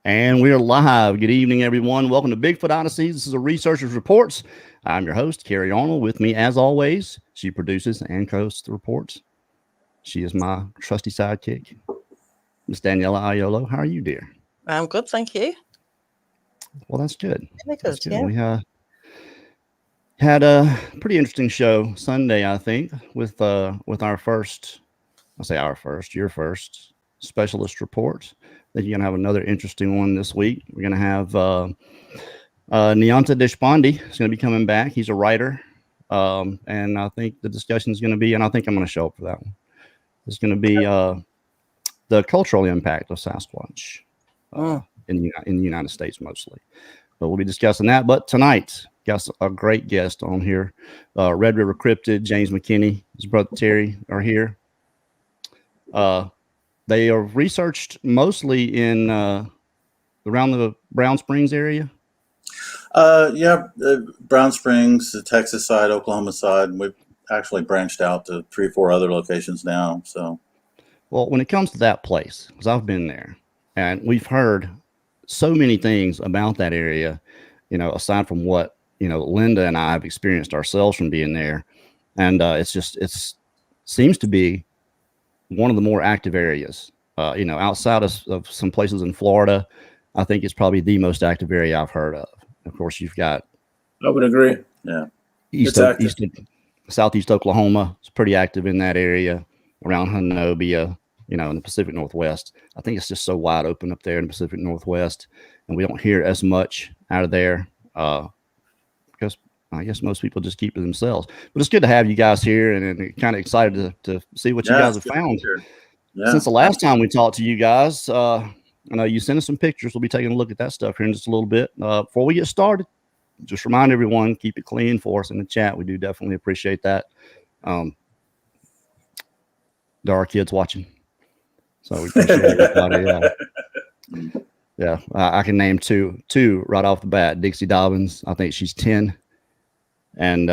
And we're live. Good evening, everyone. Welcome to Bigfoot Odyssey. This is a Researcher's Reports. I'm your host, Kerry Arnold. With me, as always, she produces and hosts the reports. She is my trusty sidekick, Miss Daniela Aiolo. How are you, dear? I'm good, thank you. Well, that's good. That's good. Yeah. We had a pretty interesting show Sunday, I think, with our first, your first specialist report. Then you're gonna have another interesting one this week. We're gonna have Nyanta Deshpande is gonna be coming back. He's a writer, and I think the discussion is gonna be, and I think I'm gonna show up for that one. It's gonna be the cultural impact of Sasquatch in the United States mostly. But we'll be discussing that. But tonight, got a great guest on here. Red River Cryptid, James McKinney, his brother Terry are here. They are researched mostly in around the Brown Springs area. Brown Springs, the Texas side, Oklahoma side. We've actually branched out to 3 or 4 other locations now. So, well, when it comes to that place, because I've been there, and we've heard so many things about that area, you know, aside from what, you know, Linda and I have experienced ourselves from being there. And it seems to be one of the more active areas, you know, outside of some places in Florida. I think it's probably the most active area I've heard of. Of course, you've got, I would agree. Yeah. Southeast Oklahoma is pretty active in that area, around Honobia, you know, in the Pacific Northwest. I think it's just so wide open up there in the Pacific Northwest, and we don't hear as much out of there because I guess most people just keep to themselves. But it's good to have you guys here, and kind of excited to see what you guys have found. Since the last time we talked to you guys. I know you sent us some pictures. We'll be taking a look at that stuff here in just a little bit. Before we get started, just remind everyone, keep it clean for us in the chat. We do definitely appreciate that. There are kids watching, so we appreciate everybody. Yeah, I can name two right off the bat. Dixie Dobbins, I think she's 10, and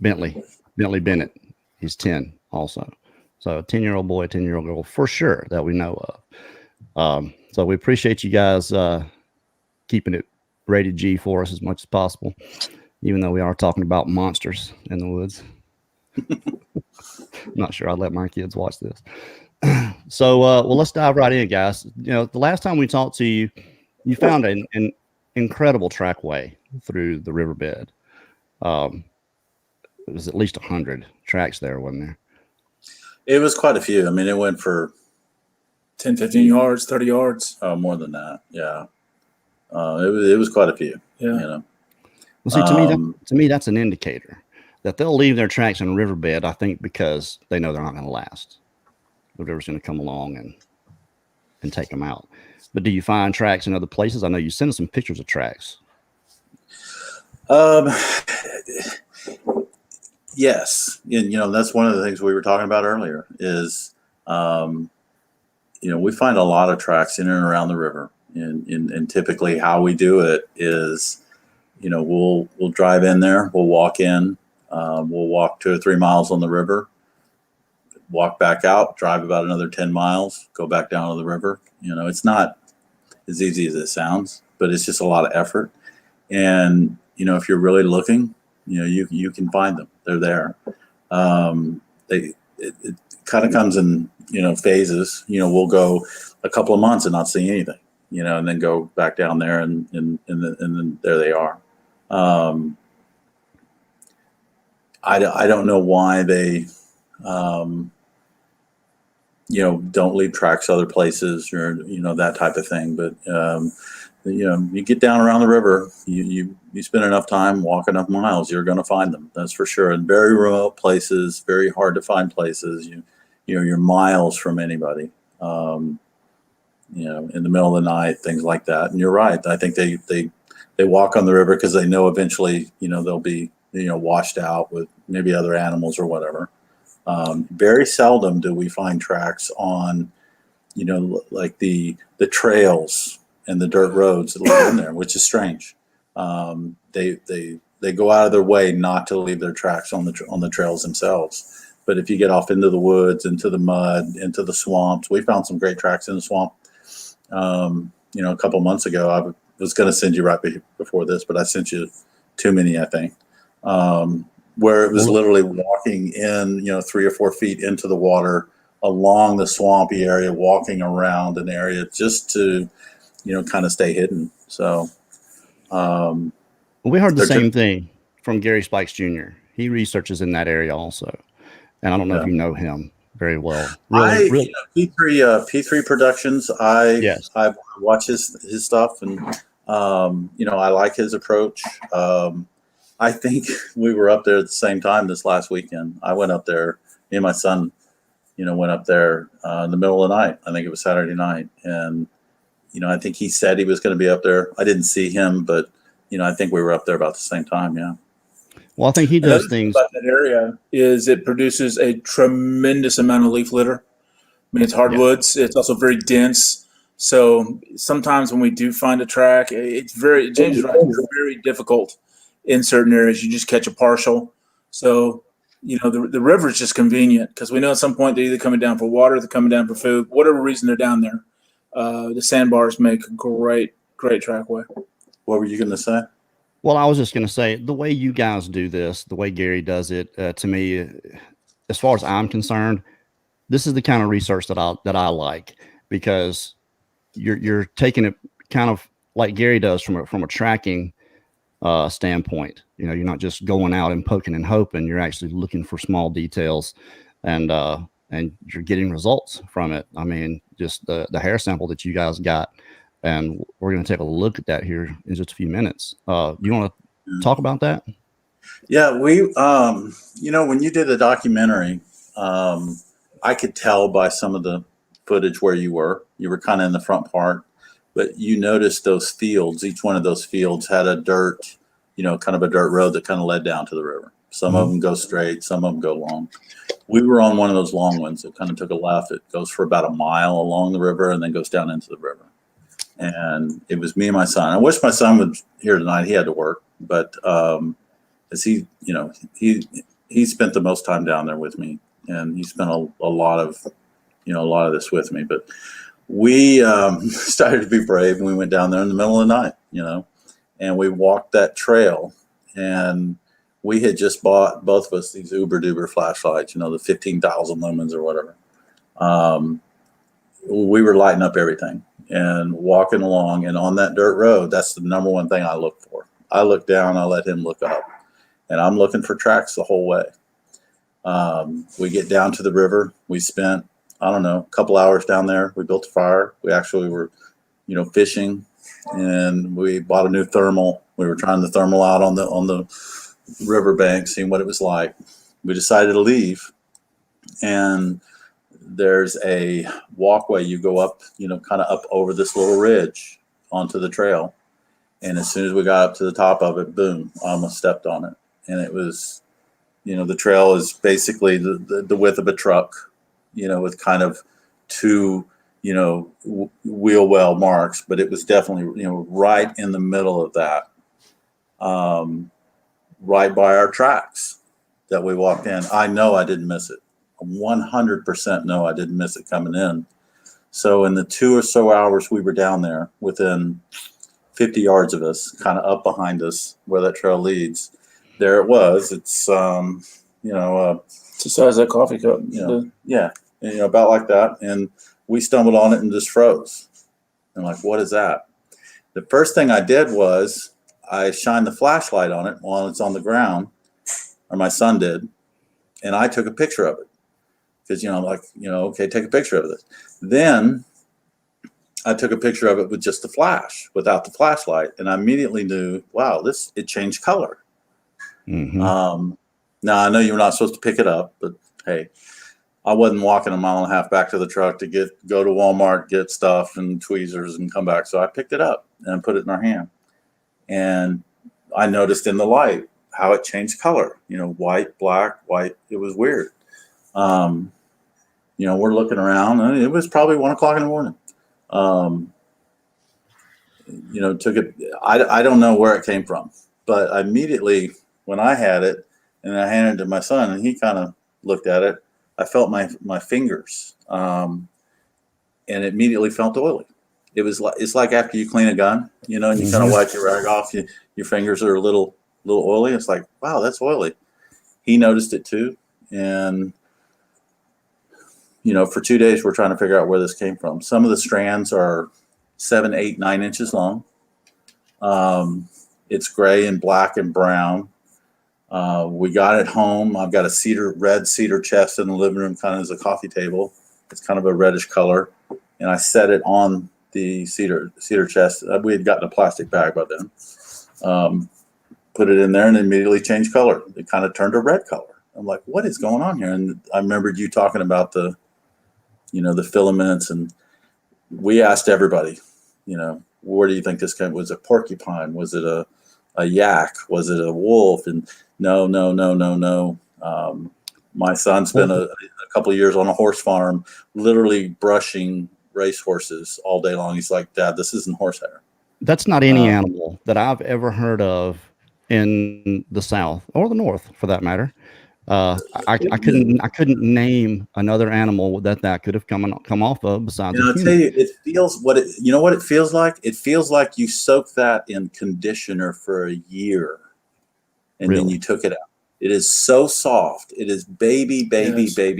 Bentley Bennett, he's 10 also. So a 10-year-old boy, 10-year-old girl for sure that we know of. So we appreciate you guys keeping it rated G for us as much as possible, even though we are talking about monsters in the woods. I'm not sure I'd let my kids watch this. So, well, let's dive right in, guys. You know, the last time we talked to you, you found an incredible trackway through the riverbed. It was at least 100 tracks there, wasn't there? It was quite a few. I mean, it went for 10, 15 yards, 30 yards. Oh, more than that. Yeah. It was quite a few. Yeah. You know. Well, see, to me, that's an indicator that they'll leave their tracks in a riverbed, I think, because they know they're not going to last. The river's going to come along and take them out. But do you find tracks in other places? I know you sent us some pictures of tracks. Yes. And, you know, that's one of the things we were talking about earlier is, you know, we find a lot of tracks in and around the river. And typically how we do it is, you know, we'll drive in there, we'll walk in, we'll walk 2 or 3 miles on the river, walk back out, drive about another 10 miles, go back down to the river. You know, it's not as easy as it sounds, but it's just a lot of effort. And, you know, if you're really looking, you know, you can find them. They're there. It kind of comes in, you know, phases. You know, we'll go a couple of months and not see anything, you know, and then go back down there and then there they are. I don't know why they, you know, don't leave tracks other places or, you know, that type of thing. But, you know, you get down around the river, you spend enough time, walk enough miles, you're going to find them. That's for sure. In very remote places, very hard to find places, you know, you're miles from anybody, you know, in the middle of the night, things like that. And you're right. I think they walk on the river because they know eventually, you know, they'll be, you know, washed out with maybe other animals or whatever. Very seldom do we find tracks on, you know, like the trails and the dirt roads that live in there, which is strange. They go out of their way not to leave their tracks on the trails themselves. But if you get off into the woods, into the mud, into the swamps, we found some great tracks in the swamp. A couple months ago. I was going to send you right before this, but I sent you too many, I think, where it was literally walking in, 3 or 4 feet into the water along the swampy area, walking around an area just to, kind of stay hidden. So we heard the same thing from Gary Spikes Jr. He researches in that area also. And I don't know if you know him very well. Really. P3 Productions. I watch his stuff, and I like his approach. I think we were up there at the same time this last weekend. I went up there. Me and my son, went up there in the middle of the night. I think it was Saturday night, and I think he said he was going to be up there. I didn't see him, but I think we were up there about the same time. Yeah. Well, I think he does things about that area is it produces a tremendous amount of leaf litter. I mean, it's hardwoods. Yeah. It's also very dense. So sometimes when we do find a track, James is right, it's very difficult in certain areas. You just catch a partial. So, the river is just convenient because we know at some point they're either coming down for water, they're coming down for food, whatever reason they're down there. The sandbars make a great trackway. What were you going to say? Well, I was just going to say, the way you guys do this, the way Gary does it, to me, as far as I'm concerned, this is the kind of research that I like, because you're taking it kind of like Gary does from a tracking standpoint. You're not just going out and poking and hoping. You're actually looking for small details, and you're getting results from it. I mean, just the hair sample that you guys got. And we're going to take a look at that here in just a few minutes. You want to talk about that? Yeah, we, when you did the documentary, I could tell by some of the footage where you were kind of in the front part, but you noticed those fields. Each one of those fields had a dirt, kind of a dirt road that kind of led down to the river. Some of them go straight, some of them go long. We were on one of those long ones that kind of took a left. It goes for about a mile along the river and then goes down into the river. And it was me and my son. I wish my son was here tonight. He had to work, but as he spent the most time down there with me, and he spent a lot of this with me. But we started to be brave, and we went down there in the middle of the night, and we walked that trail. And we had just bought, both of us, these uber duper flashlights, the 15,000 lumens or whatever. We were lighting up everything and walking along, and on that dirt road, that's the number one thing I look for. I look down, I let him look up, and I'm looking for tracks the whole way. We get down to the river. We spent, a couple hours down there. We built a fire. We actually were, fishing, and we bought a new thermal. We were trying the thermal out on the riverbank, seeing what it was like. We decided to leave, and there's a walkway. You go up, kind of up over this little ridge onto the trail. And as soon as we got up to the top of it, boom, I almost stepped on it. And it was, the trail is basically the width of a truck, with kind of two, wheel well marks, but it was definitely, right in the middle of that, right by our tracks that we walked in. I know I didn't miss it. 100% no, I didn't miss it coming in. So in the 2 or so hours we were down there, within 50 yards of us, kind of up behind us where that trail leads, there it was. It's it's the size of a coffee cup. About like that. And we stumbled on it and just froze. And like, what is that? The first thing I did was I shined the flashlight on it while it's on the ground, or my son did, and I took a picture of it. Because, okay, take a picture of this. Then I took a picture of it with just the flash, without the flashlight. And I immediately knew, wow, it changed color. Mm-hmm. Now, I know you're not supposed to pick it up, but hey, I wasn't walking a mile and a half back to the truck to go to Walmart, get stuff and tweezers and come back. So I picked it up and put it in our hand. And I noticed in the light how it changed color, white, black, white. It was weird. We're looking around, and it was probably 1 o'clock in the morning. Took it. I don't know where it came from, but I immediately, when I had it and I handed it to my son and he kind of looked at it, I felt my fingers, and it immediately felt oily. it's like after you clean a gun, you know, and you kind of wipe your rag off, your fingers are a little oily. It's like, wow, that's oily. He noticed it too. And, you know, for 2 days, we're trying to figure out where this came from. Some of the strands are 7, 8, 9 inches long. It's gray and black and brown. We got it home. I've got a red cedar chest in the living room, kind of as a coffee table. It's kind of a reddish color. And I set it on the cedar chest. We had gotten a plastic bag by then. Put it in there and immediately changed color. It kind of turned a red color. I'm like, what is going on here? And I remembered you talking about the filaments, and we asked everybody, you know, where do you think this came? Was it porcupine? Was it a yak? Was it a wolf? And no. My son spent a couple of years on a horse farm, literally brushing race horses all day long. He's like, Dad, this isn't horsehair. That's not any animal that I've ever heard of in the South or the North, for that matter. I couldn't name another animal that could have come off of besides. You know, I'll tell you, it feels what it feels like. It feels like you soaked that in conditioner for a year, and then you took it out. It is so soft. It is baby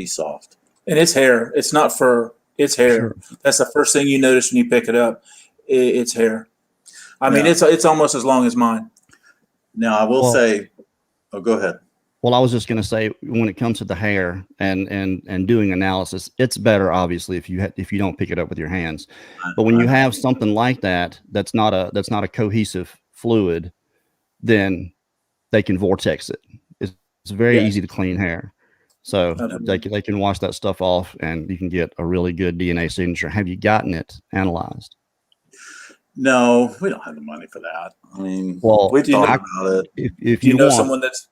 soft. And it's hair. It's not fur. It's hair. Sure. That's the first thing you notice when you pick it up. It's hair. I mean, it's almost as long as mine. Now, I will say, go ahead. Well, I was just going to say, when it comes to the hair and doing analysis, it's better, obviously, if you don't pick it up with your hands. But when you have something like that, that's not a cohesive fluid, then they can vortex it. It's very easy to clean hair. So they can wash that stuff off, and you can get a really good DNA signature. Have you gotten it analyzed? No, we don't have the money for that. I mean, we thought about it. If you know want, someone that's,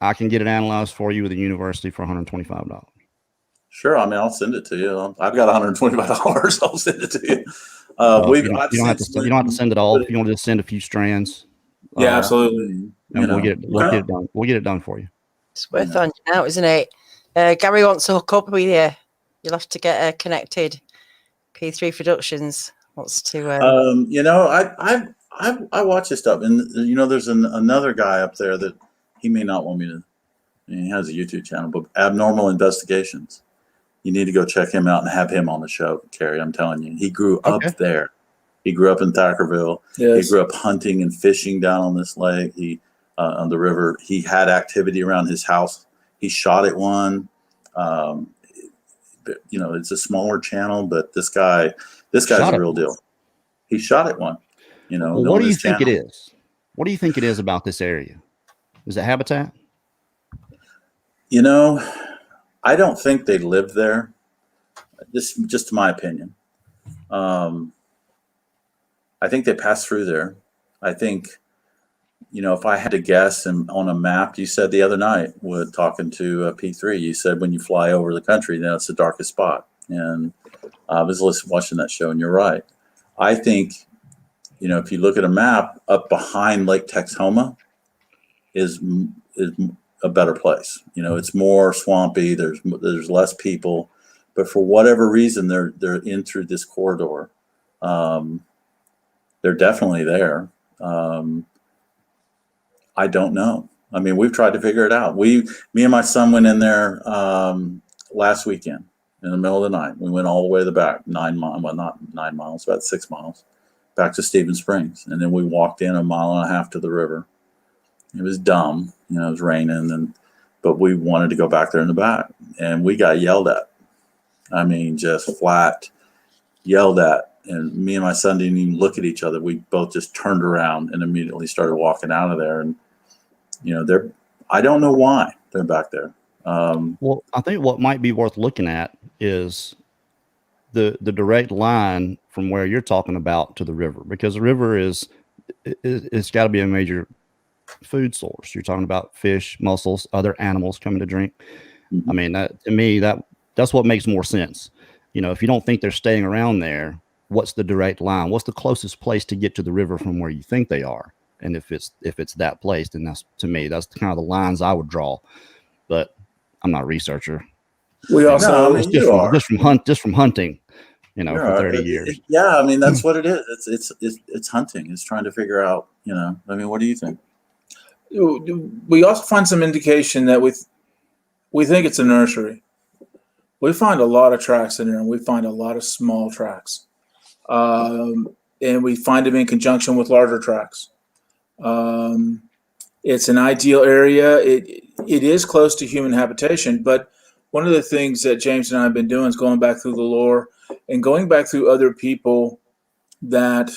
I can get it analyzed for you with the university for $125. Sure. I mean, I'll send it to you. I've got $125. I'll send it to you. You don't have to send it all. If you want to just send a few strands. Yeah, absolutely. And we'll get it done. We'll get it done for you. It's worth finding out, isn't it? Gary wants to hook up with you. You'll have to get connected. P3 Productions wants to. You know, I watch this stuff, and you know, there's another guy up there that he may not want me to. I mean, he has a YouTube channel, but Abnormal Investigations. You need to go check him out and have him on the show, Kerry. I'm telling you, he grew up there. He grew up in Thackerville. Yes. He grew up hunting and fishing down on this lake. On the river. He had activity around his house. He shot at one. You know, it's a smaller channel, but this guy's a real deal. He shot at one. You know, well, what do you think it is? What do you think it is about this area? Is it habitat? You know, I don't think they live there. Just my opinion. I think they pass through there. I think, you know, if I had to guess, and on a map, you said the other night, talking to P3, you said when you fly over the country, that's the darkest spot. And I was watching that show, and you're right. I think, you know, if you look at a map, up behind Lake Texoma is a better place. You know, it's more swampy. There's less people, but for whatever reason, they're in through this corridor. They're definitely there. I don't know. I mean, we've tried to figure it out. Me and my son went in there last weekend in the middle of the night. We went all the way to the back, 9 miles, well, not 9 miles, about 6 miles, back to Stevens Springs. And then we walked in 1.5 miles to the river. It was dumb. You know, it was raining, but we wanted to go back there in the back. And we got yelled at. I mean, just flat yelled at. And me and my son didn't even look at each other. We both just turned around and immediately started walking out of there. And, you know, I don't know why they're back there. Well, I think what might be worth looking at is the direct line from where you're talking about to the river, because the river it's got to be a major food source. You're talking about fish, mussels, other animals coming to drink. Mm-hmm. I mean, to me, that's what makes more sense. You know, if you don't think they're staying around there, what's the direct line? What's the closest place to get to the river from where you think they are? And if it's that place, then that's kind of the lines I would draw. But I'm not a researcher. We also just from hunting. you know, for 30 years. Yeah, I mean, that's what it is. It's hunting. It's trying to figure out, you know. I mean, what do you think? We also find some indication that we think it's a nursery. We find a lot of tracks in there, and we find a lot of small tracks, and we find them in conjunction with larger tracks. It's an ideal area. It is close to human habitation, but one of the things that James and I have been doing is going back through the lore and going back through other people that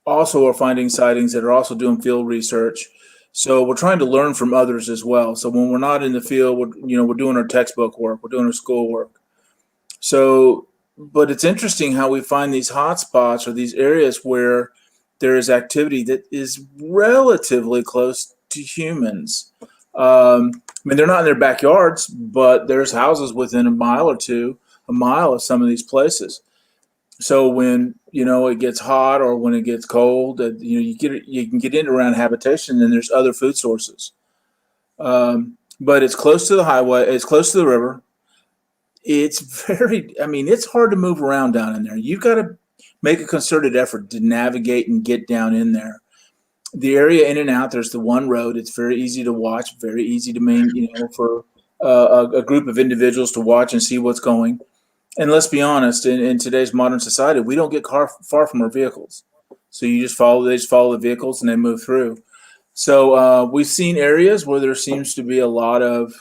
also are finding sightings, that are also doing field research. So we're trying to learn from others as well. So when we're not in the field, we're doing our textbook work, we're doing our school work. So, but it's interesting how we find these hot spots or these areas where there is activity that is relatively close to humans. I mean, they're not in their backyards, but there's houses within a mile of some of these places. So when, you know, it gets hot or when it gets cold, you can get in around habitation, and there's other food sources. But it's close to the highway. It's close to the river. It's it's hard to move around down in there. You've got to make a concerted effort to navigate and get down in there. The area in and out, there's the one road. It's very easy to watch, very easy to for a group of individuals to watch and see what's going. And let's be honest, in today's modern society, we don't get far from our vehicles. So they just follow the vehicles and they move through. So we've seen areas where there seems to be a lot of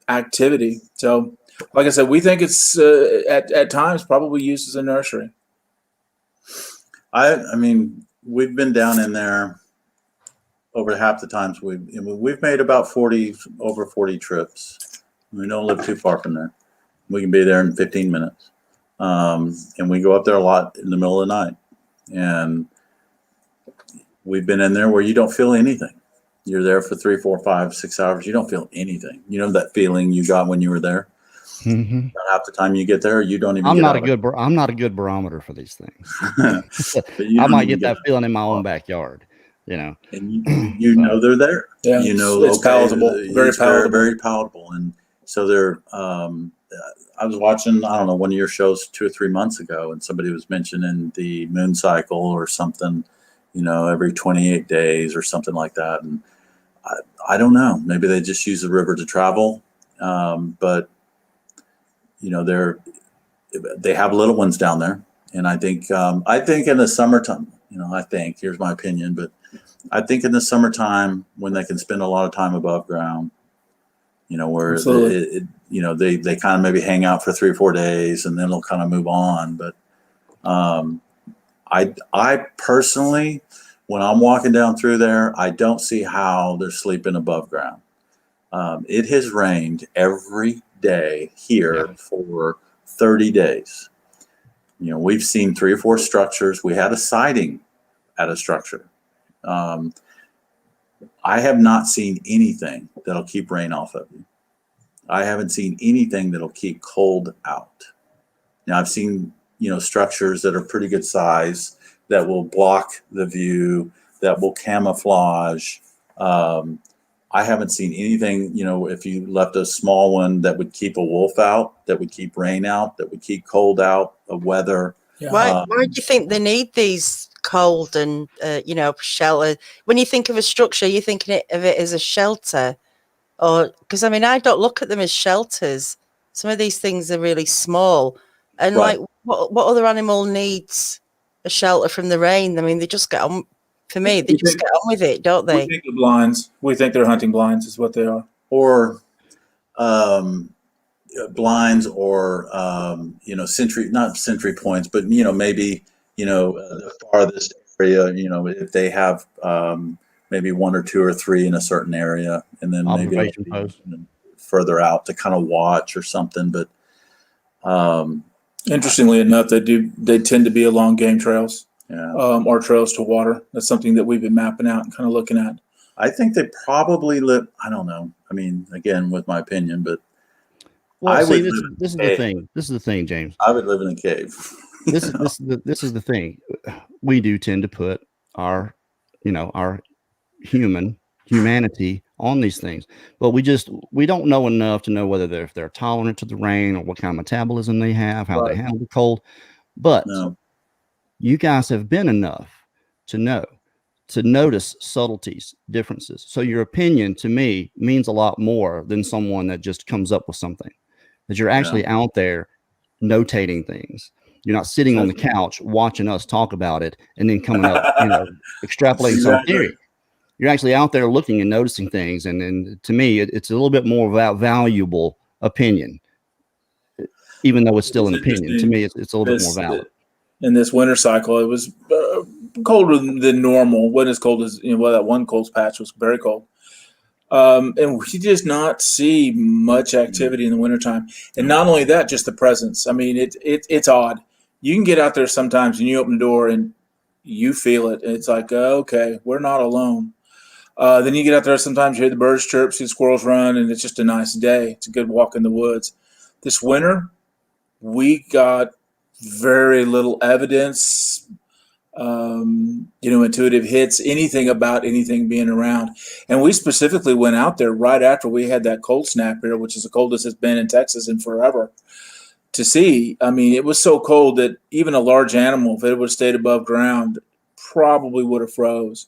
activity. So like I said, we think it's at times probably used as a nursery. I mean, we've been down in there over half the times we've made about over 40 trips. We don't live too far from there. We can be there in 15 minutes. And we go up there a lot in the middle of the night. And we've been in there where you don't feel anything. You're there for 3, 4, 5, 6 hours. You don't feel anything. You know that feeling you got when you were there? Mm-hmm. Half the time you get there, you don't even. I'm not a good barometer for these things. I might get that feeling in my own backyard, you know. And you know they're there. Yeah, you know it's palatable, very palatable, very palatable. And so they're. I was watching, I don't know, one of your shows 2 or 3 months ago, and somebody was mentioning the moon cycle or something, you know, every 28 days or something like that. And I don't know. Maybe they just use the river to travel, but. You know, they have little ones down there, and I think in the summertime, you know, here's my opinion, but I think in the summertime when they can spend a lot of time above ground, you know, where they kind of maybe hang out for 3 or 4 days and then they'll kind of move on. But I personally, when I'm walking down through there, I don't see how they're sleeping above ground. It has rained every day here for 30 days. You know, we've seen 3 or 4 structures. We had a sighting at a structure. I have not seen anything that'll keep rain off of you. I haven't seen anything that'll keep cold out. Now I've seen, you know, structures that are pretty good size that will block the view, that will camouflage. I haven't seen anything, you know, if you left a small one that would keep a wolf out, that would keep rain out, that would keep cold out, of weather. Yeah. Why do you think they need these cold and, shelter? When you think of a structure, you're thinking of it as a shelter? Or, because, I mean, I don't look at them as shelters. Some of these things are really small. And, right. Like, what other animal needs a shelter from the rain? I mean, they just get on. For me, they just get on with it, don't they? We think they're blinds. We think they're hunting blinds is what they are. Or blinds or, not sentry points, but, you know, maybe, you know, the farthest area, you know, if they have maybe 1 or 2 or 3 in a certain area, and then maybe further out to kind of watch or something. But interestingly enough, they tend to be along game trails. Yeah. Or trails to water. That's something that we've been mapping out and kind of looking at. I think they probably live. I don't know. I mean, again, with my opinion, but this is the thing. This is the thing, James. I would live in a cave. This is the thing. We do tend to put our humanity on these things, but we don't know enough to know whether if they're tolerant to the rain or what kind of metabolism they have, how they handle the cold. But you guys have been enough to notice subtleties, differences. So your opinion to me means a lot more than someone that just comes up with something. That you're actually out there notating things. You're not sitting on the couch watching us talk about it and then coming up, extrapolating some theory. You're actually out there looking and noticing things. And to me, it's a little bit more valuable opinion, even though it's still an opinion. To me, it's a little bit more valid. In this winter cycle, it was colder than normal. Wasn't as cold as that one cold patch was very cold. And we just not see much activity in the wintertime. And not only that, just the presence. I mean, it's odd. You can get out there sometimes and you open the door and you feel it. And it's like, okay, we're not alone. Then you get out there, sometimes you hear the birds chirp, see the squirrels run, and it's just a nice day. It's a good walk in the woods. This winter, we got very little evidence, intuitive hits, anything about anything being around. And we specifically went out there right after we had that cold snap here, which is the coldest it's been in Texas in forever, to see. I mean, it was so cold that even a large animal, if it would have stayed above ground, probably would have froze.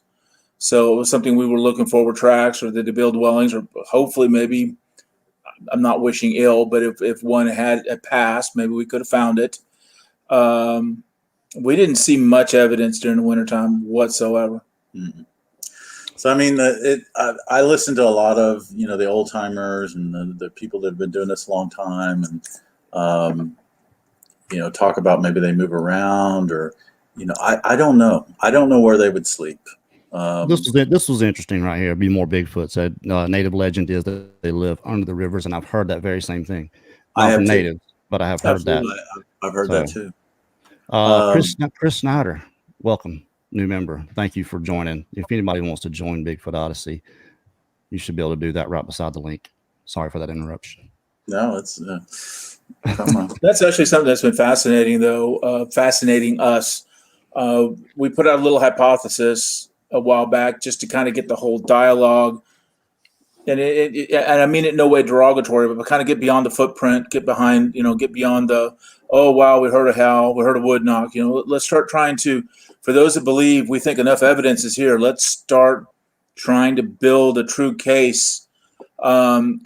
So it was something we were looking for with tracks, or to build dwellings, or hopefully maybe, I'm not wishing ill, but if one had passed, maybe we could have found it. We didn't see much evidence during the wintertime whatsoever. Mm-hmm. So, I mean, I listened to a lot of, the old timers and the people that have been doing this a long time, and, talk about maybe they move around, or, I don't know. I don't know where they would sleep. This was interesting right here. Be More Bigfoot said native legend is that they live under the rivers, and I've heard that very same thing. Not from natives, but I have heard that. I've heard that too. Chris Snyder, welcome, new member. Thank you for joining. If anybody wants to join Bigfoot Odyssey, you should be able to do that right beside the link. Sorry for that interruption. No, it's come on. That's actually something that's been fascinating, though. Fascinating us. We put out a little hypothesis a while back just to kind of get the whole dialogue, and and I mean it no way derogatory, but kind of get beyond the footprint, get beyond the, oh wow, we heard a howl, we heard a wood knock. Let's start trying to, for those that believe we think enough evidence is here, let's start trying to build a true case. James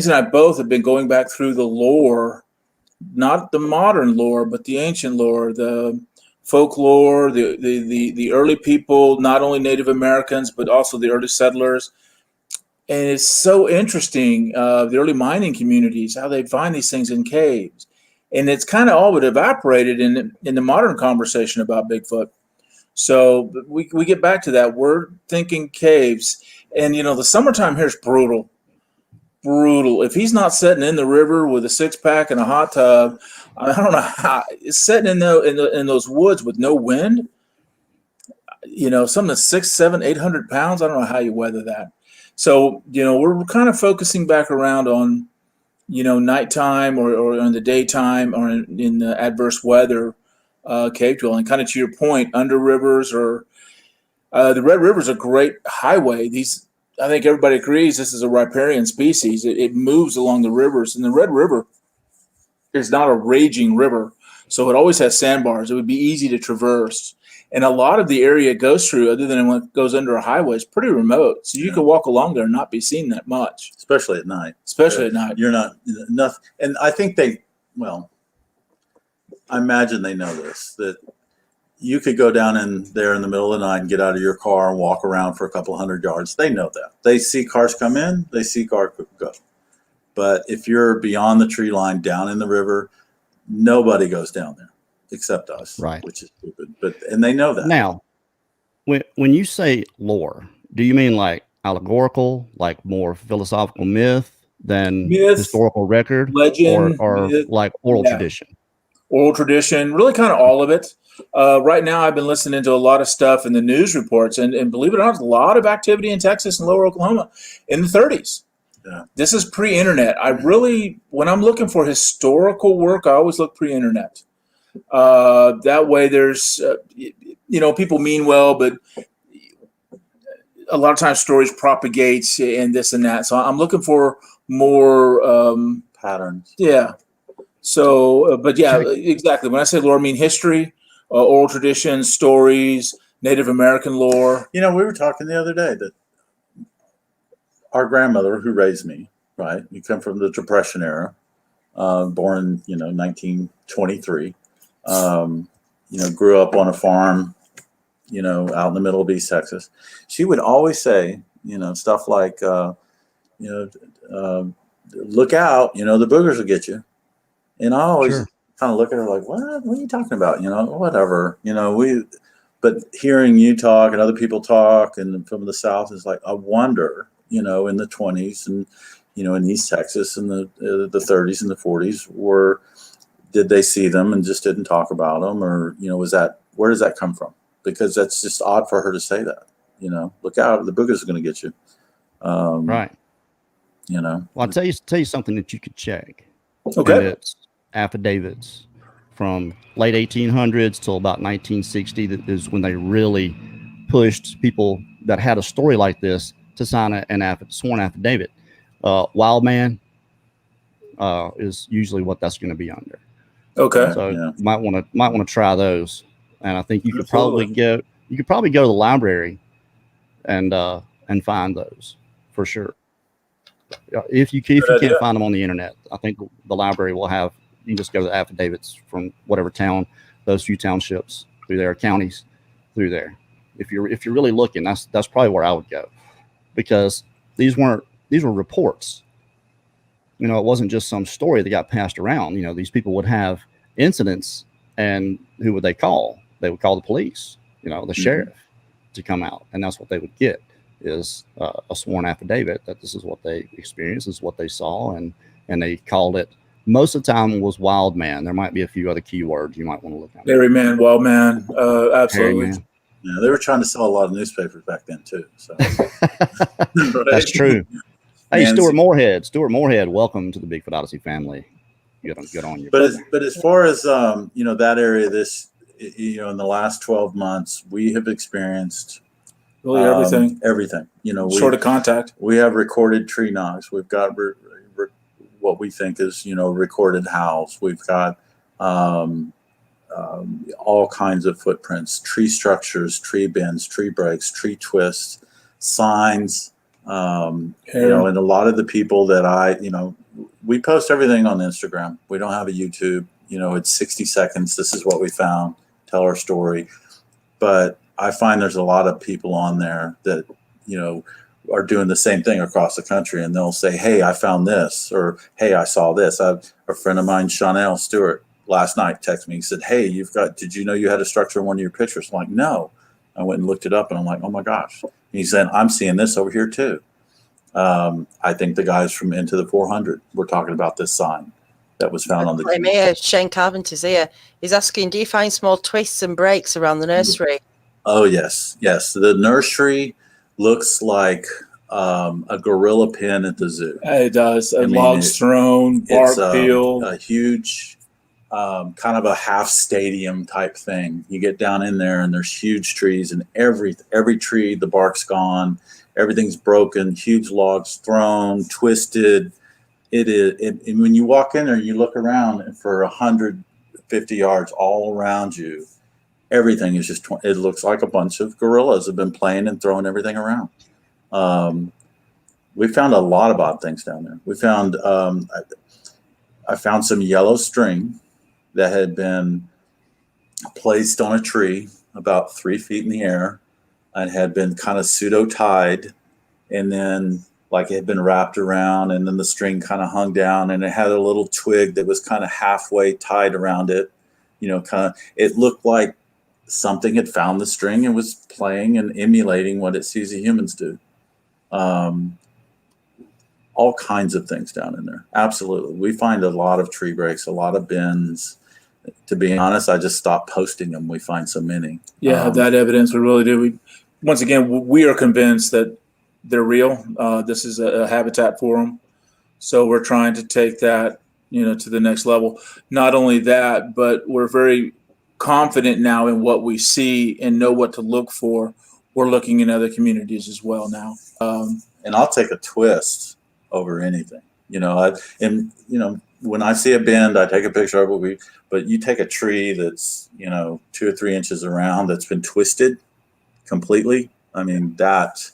and I both have been going back through the lore, not the modern lore, but the ancient lore, the folklore, the early people, not only Native Americans, but also the early settlers. And it's so interesting, the early mining communities, how they'd find these things in caves. And it's kind of all but evaporated in the modern conversation about Bigfoot. So we get back to that. We're thinking caves. And, the summertime here is brutal. Brutal. If he's not sitting in the river with a 6-pack and a hot tub, I don't know how. Sitting in those woods with no wind, something that's 600, 700, 800 pounds. I don't know how you weather that. So, we're kind of focusing back around on, nighttime or in the daytime, or in the adverse weather cave dwelling. Kind of to your point, under rivers, or the Red River is a great highway. I think everybody agrees this is a riparian species. It moves along the rivers, and the Red River is not a raging river, so it always has sandbars. It would be easy to traverse. And a lot of the area it goes through, other than when it goes under a highway, is pretty remote. So you could walk along there and not be seen that much. Especially at night. Especially at night. You're not nothing. And I think I imagine they know this, that you could go down in there in the middle of the night and get out of your car and walk around for a couple hundred yards. They know that. They see cars come in, they see cars go. But if you're beyond the tree line down in the river, nobody goes down there except us, right? Which is stupid. And they know that. Now, when you say lore, do you mean like allegorical, like more philosophical myth than historical record, legend, or myth, like oral tradition? Oral tradition, really kind of all of it. Right now, I've been listening to a lot of stuff in the news reports, and believe it or not, a lot of activity in Texas and Lower Oklahoma in the 30s. Yeah. This is pre-internet. When I'm looking for historical work, I always look pre-internet. That way, there's, people mean well, but a lot of times storage propagates and this and that. So I'm looking for more Patterns. Yeah. So, but yeah, exactly. When I say lore, I mean history, oral traditions, stories, Native American lore. We were talking the other day that our grandmother, who raised me, right? You come from the Depression era, born, 1923. Grew up on a farm, out in the middle of East Texas. She would always say, stuff like, look out, the boogers will get you. And I always kind of look at her like, what are you talking about? Whatever, but hearing you talk and other people talk and from the South is like, I wonder, in the 20s and, in East Texas in the 30s and the 40s, did they see them and just didn't talk about them? Or, where does that come from? Because that's just odd for her to say that, look out, the boogers are going to get you. Right. Well, I'll tell you something that you could check. Okay. And it's affidavits from late 1800s till about 1960. That is when they really pushed people that had a story like this to sign an sworn affidavit. Wild man is usually what that's going to be under. Okay. So you might want to try those. And I think you could probably go to the library and find those for sure. If you can't find them on the internet, I think the library will have. You can just go to the affidavits from whatever town, those few townships through there, counties through there. If you're really looking, that's probably where I would go, because these were reports. It wasn't just some story that got passed around. These people would have incidents, and who would they call? They would call the police, the sheriff, to come out, and that's what they would get is a sworn affidavit that this is what they experienced, this is what they saw, and they called it. Most of the time was wild man. There might be a few other keywords you might want to look at. Hairy man, wild man, absolutely. Man. Yeah, they were trying to sell a lot of newspapers back then too. So That's true. Hey, Stuart Moorhead, welcome to the Bigfoot Odyssey family. Good on you. But as far as that area, this in the last 12 months, we have experienced really everything. Everything. Short of contact. We have recorded tree knocks. We've got what we think is recorded howls. We've got all kinds of footprints, tree structures, tree bends, tree breaks, tree twists, signs. And a lot of the people that we post everything on Instagram. We don't have a YouTube. It's 60 seconds. This is what we found. Tell our story. But I find there's a lot of people on there that are doing the same thing across the country, and they'll say, hey, I found this, or hey, I saw this. A friend of mine, Chanel Stewart, last night texted me. He said, hey, did you know you had a structure in one of your pictures? I'm like, no. I went and looked it up, and I'm like, oh my gosh. And he said, I'm seeing this over here too. I think the guys from Into the 400 were talking about this sign that was found on the here. Shane Carpenter's here. He's asking, do you find small twists and breaks around the nursery? Oh, yes. The nursery looks like a gorilla pen at the zoo. It does. Logs thrown, bark peeled. A huge, kind of a half stadium type thing. You get down in there, and there's huge trees, and every tree, the bark's gone, everything's broken, huge logs thrown, twisted. It is. And when you walk in there, you look around, and for 150 yards all around you, everything is just, it looks like a bunch of gorillas have been playing and throwing everything around. We found a lot of odd things down there. We found, I found some yellow string that had been placed on a tree about 3 feet in the air and had been kind of pseudo tied. And then like it had been wrapped around, and then the string kind of hung down, and it had a little twig that was kind of halfway tied around it. It looked like something had found the string and was playing and emulating what it sees the humans do. All kinds of things down in there. Absolutely. We find a lot of tree breaks, a lot of bends. To be honest, I just stopped posting them. We find so many. Yeah, that evidence we really do. Once again, we are convinced that they're real. This is a habitat for them. So we're trying to take that, to the next level. Not only that, but we're very confident now in what we see and know what to look for we're looking in other communities as well now. And I'll take a twist over anything. When I see a bend, I take a picture of it. But you take a tree that's 2 or 3 inches around that's been twisted completely. I mean, that's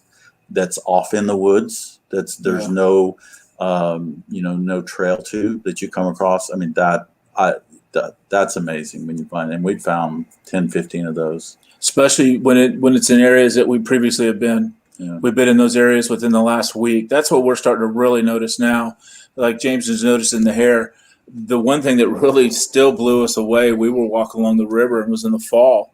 off in the woods. There's no no trail to that you come across. I mean, that's amazing when you find, and we found 10, 15 of those. Especially when it's in areas that we previously have been. Yeah. We've been in those areas within the last week. That's what we're starting to really notice now. Like James is noticing the hair. The one thing that really still blew us away, we were walking along the river, and it was in the fall.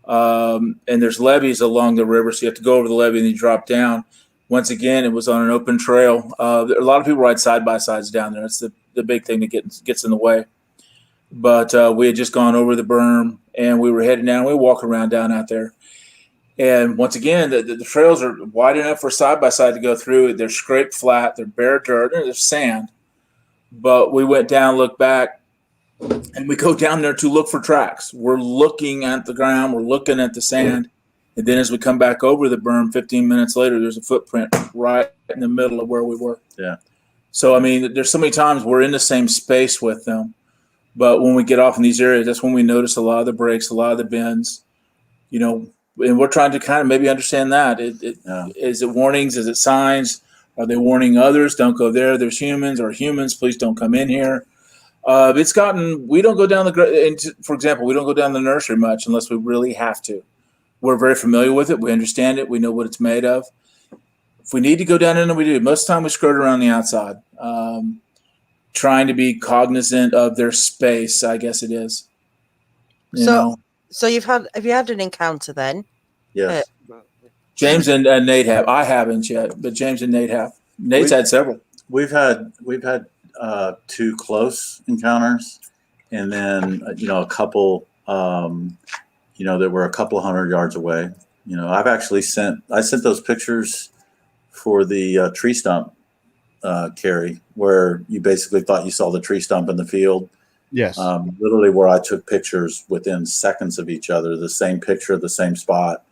And there's levees along the river, so you have to go over the levee and then you drop down. Once again, it was on an open trail. A lot of people ride side-by-sides down there. It's the big thing that gets in the way. But we had just gone over the berm, and we were heading down. We walk around down out there. And once again, the trails are wide enough for side-by-side to go through. They're scraped flat. They're bare dirt. There's sand. But we went down, looked back, and we go down there to look for tracks. We're looking at the ground. We're looking at the sand. And then as we come back over the berm 15 minutes later, there's a footprint right in the middle of where we were. Yeah. So, I mean, there's so many times we're in the same space with them. But when we get off in these areas, that's when we notice a lot of the breaks, a lot of the bends, and we're trying to kind of maybe understand that. Is it warnings? Is it signs? Are they warning others? Don't go there. There's humans, or humans, please don't come in here. We don't go down for example, we don't go down the nursery much unless we really have to. We're very familiar with it. We understand it. We know what it's made of. If we need to go down in, we do. Most of the time we skirt around the outside. Trying to be cognizant of their space, I guess it is. So have you had an encounter then? Yes. James and Nate have. I haven't yet, but James and Nate have. Nate's had several. We've had 2 close encounters, and then a couple that were a couple hundred yards away. I've actually sent those pictures for the tree stump. Kerry, where you basically thought you saw the tree stump in the field. Yes. Literally where I took pictures within seconds of each other, the same picture, the same spot.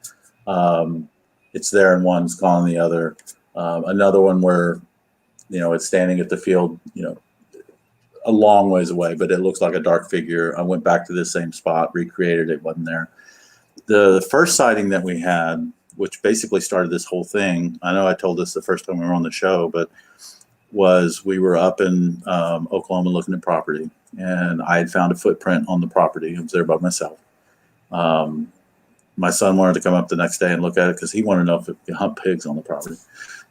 It's there in one, it's gone in the other. Another one where, it's standing at the field, a long ways away, but it looks like a dark figure. I went back to the same spot, recreated it, wasn't there. The first sighting that we had, which basically started this whole thing, I know I told this the first time we were on the show, but we were up in Oklahoma looking at property, and I had found a footprint on the property. I was there by myself. My son wanted to come up the next day and look at it because he wanted to know if it could hunt pigs on the property.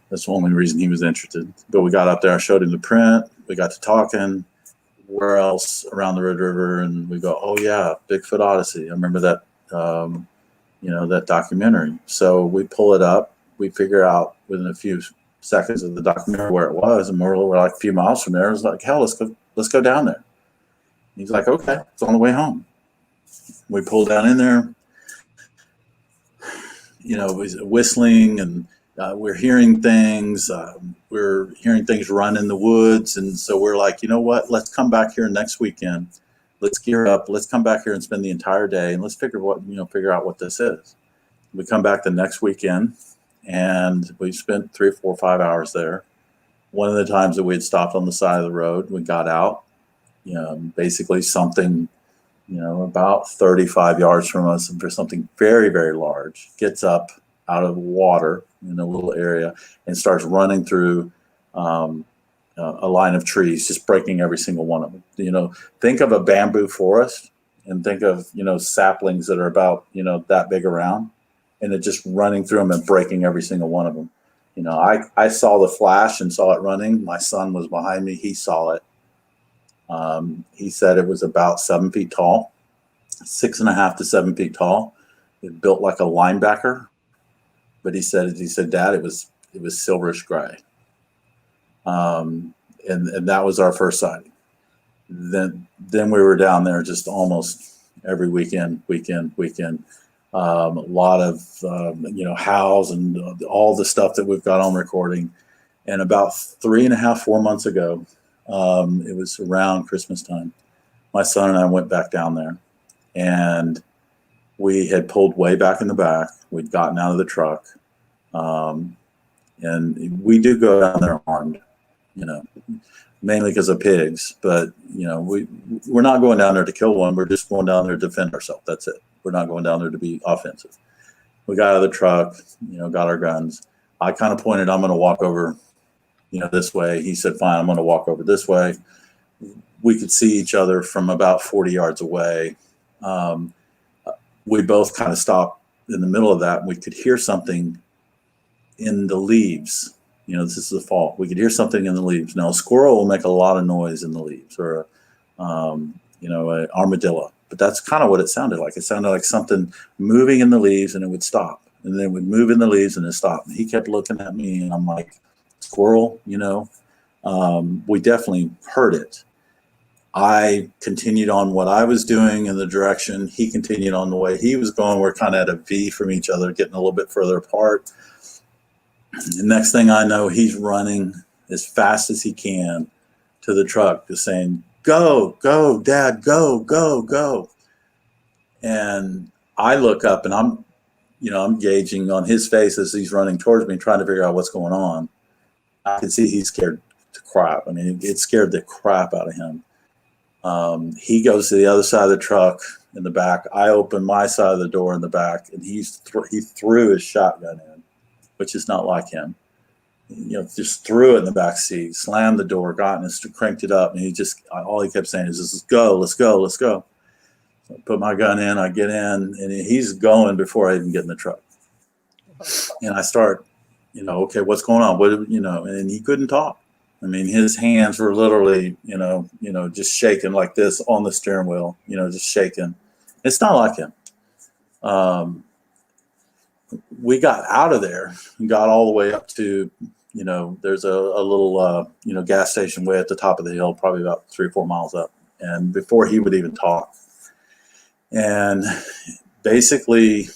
That's the only reason he was interested. But we got up there, I showed him the print. We got to talking. Where else around the Red River? And we go, oh yeah, Bigfoot Odyssey. I remember that, that documentary. So we pull it up. We figure out within a few seconds of the documentary where it was, and we're like a few miles from there. It was like, hell, let's go down there. He's like, okay, it's on the way home. We pull down in there, whistling, and we're hearing things. We're hearing things run in the woods, and so we're like, you know what? Let's come back here next weekend. Let's gear up. Let's come back here and spend the entire day, and let's figure out what this is. We come back the next weekend. And we spent 3 or 4 or 5 hours there. One of the times that we had stopped on the side of the road, we got out, basically something, about 35 yards from us, and for something very, very large, gets up out of the water in a little area and starts running through a line of trees, just breaking every single one of them. Think of a bamboo forest, and think of, saplings that are about, that big around. And it just running through them and breaking every single one of them. I saw the flash and saw it running. My son was behind me. He saw it. He said it was about 7 feet tall, 6.5 to 7 feet tall. It built like a linebacker. But he said, Dad, it was silverish gray. And that was our first sighting. Then we were down there just almost every weekend. A lot of, howls and all the stuff that we've got on recording. And about 3.5, 4 months ago, it was around Christmas time, my son and I went back down there, and We had pulled way back in the back. We'd gotten out of the truck. And we do go down there armed, mainly because of pigs. But, we're not going down there to kill one. We're just going down there to defend ourselves. That's it. We're not going down there to be offensive. We got out of the truck, got our guns. I kind of pointed, I'm going to walk over, this way. He said, fine, I'm going to walk over this way. We could see each other from about 40 yards away. We both kind of stopped in the middle of that, and we could hear something in the leaves. This is the fall. We could hear something in the leaves. Now, a squirrel will make a lot of noise in the leaves, or an armadillo. But that's kind of what it sounded like. It sounded like something moving in the leaves, and it would stop. And then it would move in the leaves, and it stopped. And he kept looking at me, and I'm like, squirrel, we definitely heard it. I continued on what I was doing in the direction. He continued on the way he was going. We're kind of at a V from each other, getting a little bit further apart. The next thing I know, he's running as fast as he can to the truck, just saying, go, go, Dad, go, go, go. And I look up, and I'm gauging on his face as he's running towards me, trying to figure out what's going on. I can see he's scared to crap. I mean, it scared the crap out of him. He goes to the other side of the truck in the back. I open my side of the door in the back, and he threw his shotgun in, which is not like him. Just threw it in the back seat, slammed the door, got in and cranked it up. And all he kept saying is, let's go, let's go, let's go. So I put my gun in, I get in, and he's going before I even get in the truck. And I start, okay, what's going on? And he couldn't talk. I mean, his hands were literally, just shaking like this on the steering wheel, just shaking. It's not like him. We got out of there and got all the way up to, there's a little, gas station way at the top of the hill, probably about 3 or 4 miles up. And before he would even talk. And basically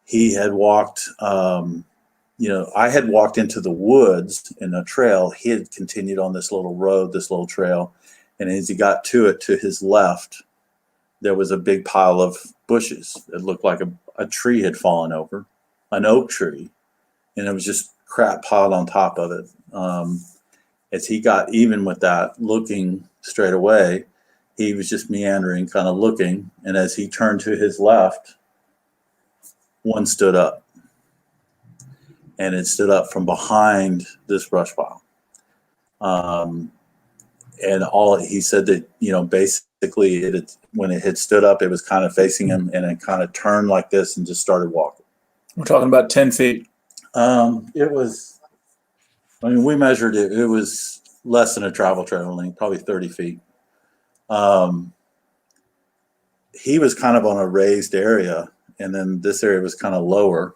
he had walked, I had walked into the woods in a trail. He had continued on this little road, this little trail. And as he got to it, to his left, there was a big pile of bushes. It looked like a tree had fallen over, an oak tree. And it was just crap piled on top of it. As he got even with that, looking straight away, he was just meandering, kind of looking. And as he turned to his left, one stood up. And it stood up from behind this brush pile. And he said that, basically when it had stood up, it was kind of facing him, and it kind of turned like this and just started walking. We're talking about 10 feet. We measured it. It was less than a travel trailer length, probably 30 feet. He was kind of on a raised area, and then this area was kind of lower.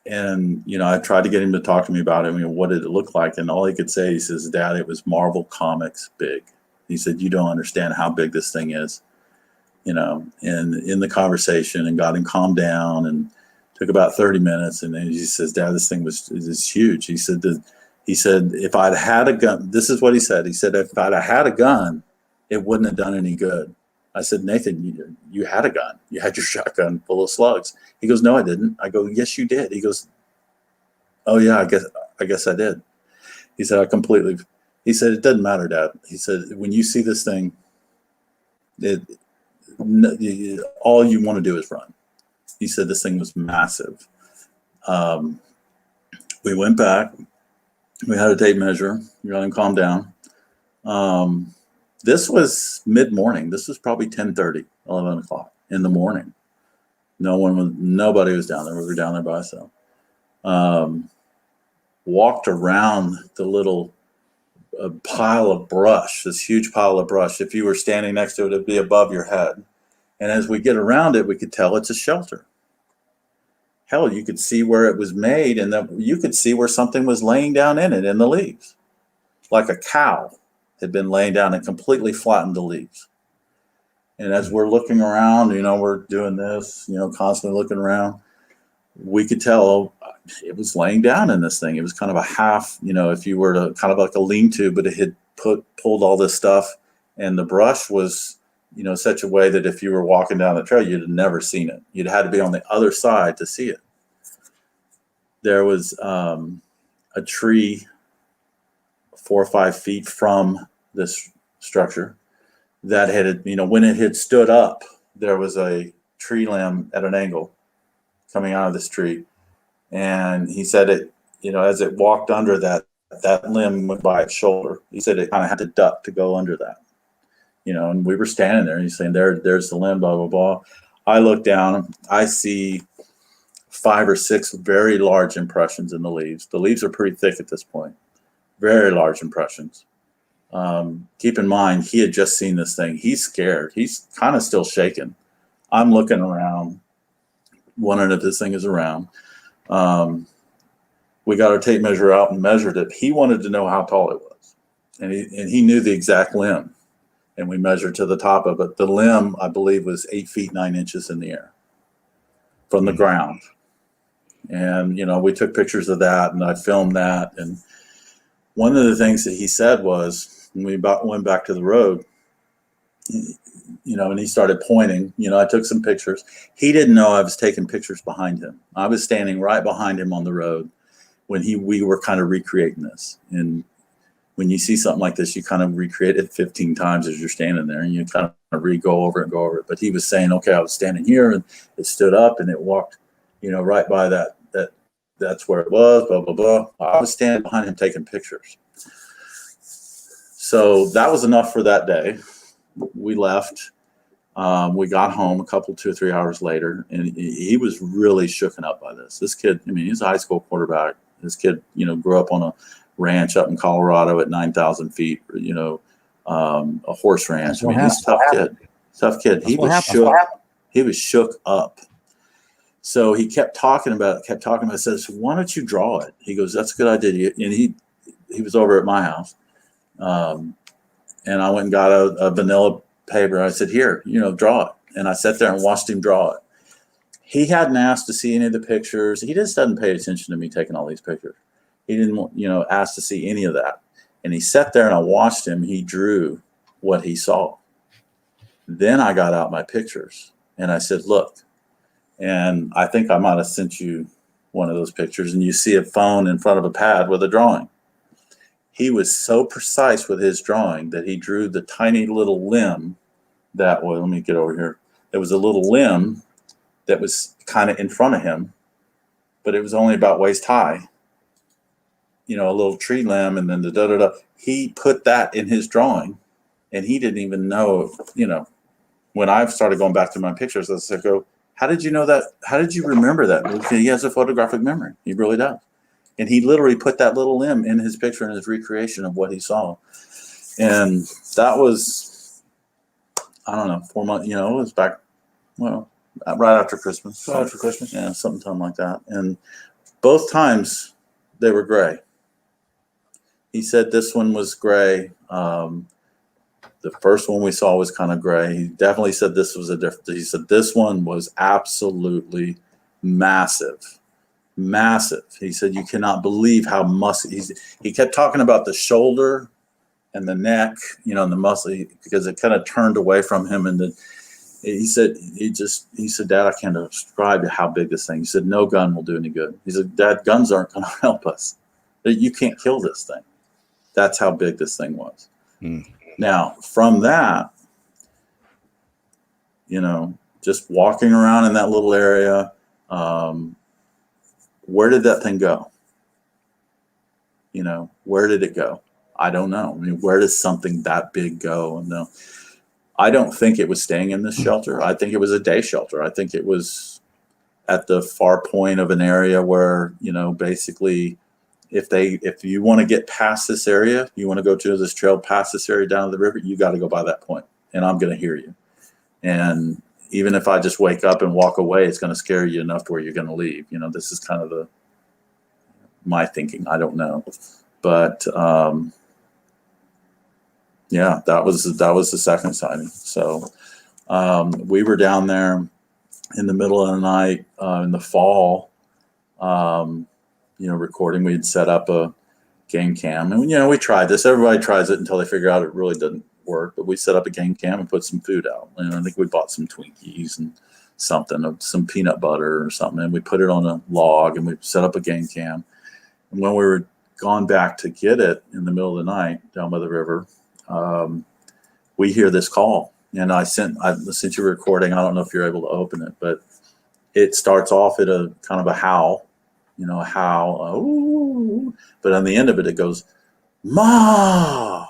And, I tried to get him to talk to me about it. What did it look like? And all he could say, he says, Dad, it was Marvel Comics big. He said, you don't understand how big this thing is, and in the conversation, and got him calmed down, and took about 30 minutes. And then he says, Dad, this thing is huge. He said, if I'd had a gun, this is what he said. He said, if I'd had a gun, it wouldn't have done any good. I said, Nathan, you had a gun. You had your shotgun full of slugs. He goes, no, I didn't. I go, yes, you did. He goes, oh yeah, I guess I did. He said, he said, it doesn't matter, Dad. He said, when you see this thing, all you want to do is run. He said, this thing was massive. We went back. We had a tape measure. We got him calmed down. This was mid-morning. This was probably 10:30, 11 o'clock in the morning. Nobody was down there. We were down there by ourselves. Walked around the little pile of brush, this huge pile of brush. If you were standing next to it, it'd be above your head. And as we get around it, we could tell it's a shelter. Hell, you could see where it was made, and then you could see where something was laying down in it in the leaves. Like a cow had been laying down and completely flattened the leaves. And as we're looking around, we're doing this, constantly looking around, we could tell it was laying down in this thing. It was kind of a half, if you were to kind of like a lean-to, but it had pulled all this stuff, and the brush was such a way that if you were walking down the trail, you'd have never seen it. You'd had to be on the other side to see it. There was a tree 4 or 5 feet from this structure that had, when it had stood up, there was a tree limb at an angle coming out of this tree. And he said it, as it walked under that limb went by its shoulder. He said it kind of had to duck to go under that, and we were standing there and he's saying, there's the limb, blah, blah, blah. I look down, I see 5 or 6 very large impressions in the leaves. The leaves are pretty thick at this point, very large impressions. Keep in mind, he had just seen this thing. He's scared. He's kind of still shaking. I'm looking around, wondering if this thing is around. We got our tape measure out and measured it. He wanted to know how tall it was. And he knew the exact limb. And we measured to the top of it. The limb, I believe, was 8 feet 9 inches in the air from the ground. And, we took pictures of that and I filmed that. And one of the things that he said was, when we went back to the road, and he started pointing, I took some pictures. He didn't know I was taking pictures behind him. I was standing right behind him on the road when we were kind of recreating this. And when you see something like this, you kind of recreate it 15 times as you're standing there and you kind of go over it. But he was saying, okay, I was standing here and it stood up and it walked, right by that's where it was, blah, blah, blah. I was standing behind him taking pictures. So that was enough for that day. We left. We got home 2 or 3 hours later, and he was really shooken up by this. This kid, he's a high school quarterback. This kid, grew up on a ranch up in Colorado at 9,000 feet, a horse ranch. He's a tough kid. He was shook up. So he kept talking about it. Says, why don't you draw it? He goes, that's a good idea. And he was over at my house. And I went and got a vanilla paper. I said, here, draw it. And I sat there and watched him draw it. He hadn't asked to see any of the pictures. He just doesn't pay attention to me taking all these pictures. He didn't, ask to see any of that. And he sat there and I watched him. He drew what he saw. Then I got out my pictures and I said, look, and I think I might have sent you one of those pictures, and you see a phone in front of a pad with a drawing. He was so precise with his drawing that he drew the tiny little limb that was, let me get over here. There was a little limb that was kind of in front of him, but it was only about waist high. A little tree limb, and then the da-da-da. He put that in his drawing, and he didn't even know, when I started going back to my pictures, I said, how did you know that? How did you remember that? He has a photographic memory. He really does. And he literally put that little limb in his picture in his recreation of what he saw. And that was, I don't know, 4 months, it was back, right after Christmas. Right after Christmas. Yeah, sometime like that. And both times they were gray. He said this one was gray. The first one we saw was kind of gray. He definitely said this was a different. He said this one was absolutely massive. Massive. He said you cannot believe how muscle. He kept talking about the shoulder and the neck, and the muscle, because it kind of turned away from him. And he said, Dad, I can't describe how big this thing. He said, no gun will do any good. He said, Dad, guns aren't going to help us. You can't kill this thing. That's how big this thing was. Now, from that, just walking around in that little area, where did that thing go? Where did it go? I don't know. Where does something that big go? No, I don't think it was staying in this shelter. I think it was a day shelter. I think it was at the far point of an area where, basically, if you want to get past this area, you want to go to this trail past this area down to the river, you got to go by that point, and I'm going to hear you. And even if I just wake up and walk away, it's going to scare you enough to where you're going to leave. This is kind of my thinking. I don't know, but that was the second sighting. So we were down there in the middle of the night in the fall. Recording. We'd set up a game cam, and we tried this. Everybody tries it until they figure out it really work, but we set up a game camp and put some food out. And I think we bought some Twinkies and some peanut butter or something, and we put it on a log and we set up a game camp. And when we were gone back to get it in the middle of the night down by the river, we hear this call. And I sent you a recording. I don't know if you're able to open it, but it starts off at a kind of a howl, a howl, ooh, but on the end of it, it goes, ma,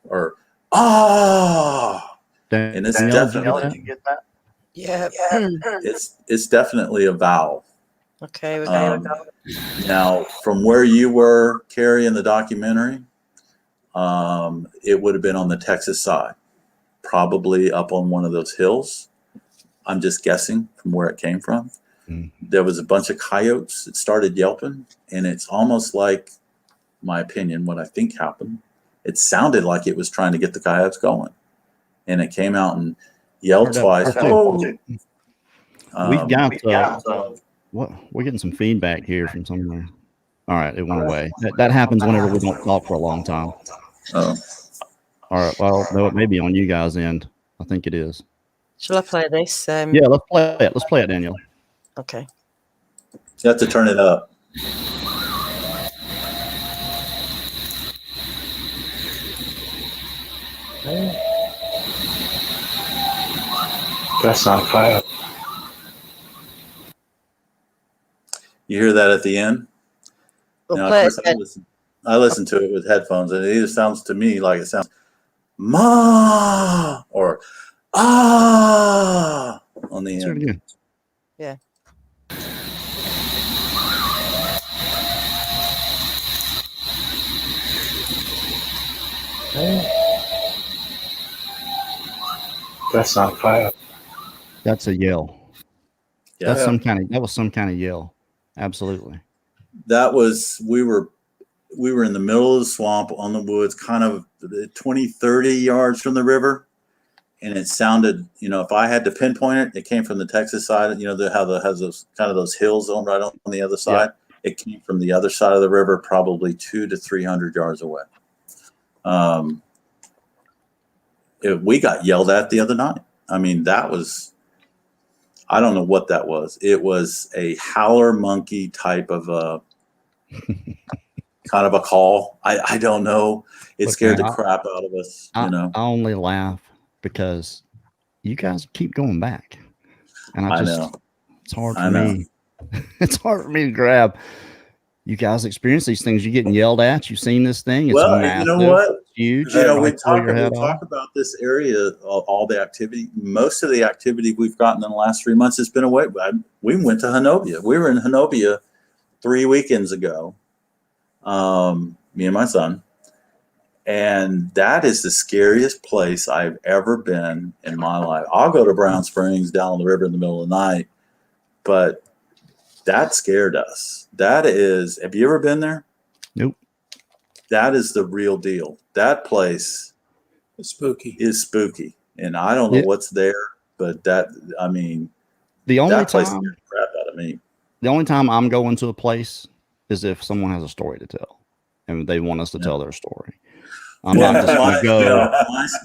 or ah. And it's definitely, did you get that? Yeah. it's definitely a vowel. Okay. Now, from where you were, Kerry, in the documentary, it would have been on the Texas side, probably up on one of those hills. I'm just guessing from where it came from. There was a bunch of coyotes that started yelping, and it's almost like, my opinion, what I think happened, it sounded like it was trying to get the coyotes going, and it came out and yelled twice. We've got what? We're getting some feedback here from somewhere. All right, it went away. That happens whenever we don't talk for a long time. Oh. All right. Well, no, it may be on you guys' end. I think it is. Shall I play this? Yeah, let's play it. Let's play it, Daniela. Okay. You have to turn it up. That's not fire. You hear that at the end? We'll Now, play of it. course, I listen to it with headphones, and it either sounds to me like it sounds ma or ah on the Let's hear it end. again. Yeah. That's not fire. That's a yell. Yeah. That was some kind of yell. Absolutely. That was, we were in the middle of the swamp on the woods, kind of 20, 30 yards from the river. And it sounded, if I had to pinpoint it, it came from the Texas side, has those kind of those hills right on the other side. Yeah. It came from the other side of the river, probably 200 to 300 yards away. We got yelled at the other night. I mean, that was, I don't know what that was. It was a howler monkey type of a kind of a call. I don't know. It scared the crap out of us. I only laugh because you guys keep going back, and I know it's hard for me. It's hard for me to grab. You guys experience these things. You're getting yelled at. You've seen this thing. It's massive. You know what? Huge. We talk about this area, all the activity. Most of the activity we've gotten in the last 3 months has been away. We went to Honobia. We were in Honobia 3 weekends ago, me and my son. And that is the scariest place I've ever been in my life. I'll go to Brown Springs down on the river in the middle of the night, but that scared us. That is, have you ever been there? Nope. That is the real deal. That place It's spooky. is spooky. And I don't know what's there, but the only place scared the crap out of me. The only time I'm going to a place is if someone has a story to tell and they want us to tell their story. I'm not just going to go.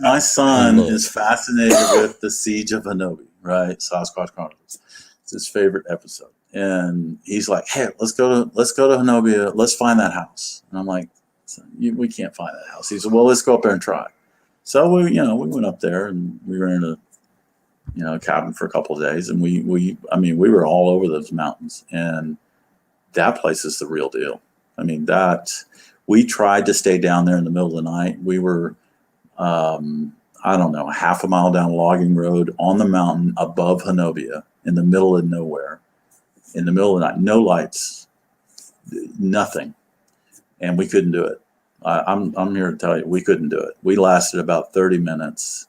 My son is fascinated with the Siege of Honobia, right? Sasquatch Chronicles. It's his favorite episode. And he's like, hey, let's go to Honobia. Let's find that house. And I'm like, we can't find that house. He said, well, let's go up there and try. So we went up there and we were in a cabin for a couple of days, and we were all over those mountains, and that place is the real deal. I mean, we tried to stay down there in the middle of the night. We were, I don't know, half a mile down a logging road on the mountain above Honobia in the middle of nowhere, in the middle of the night, no lights, nothing. And we couldn't do it. I'm here to tell you, we couldn't do it. We lasted about 30 minutes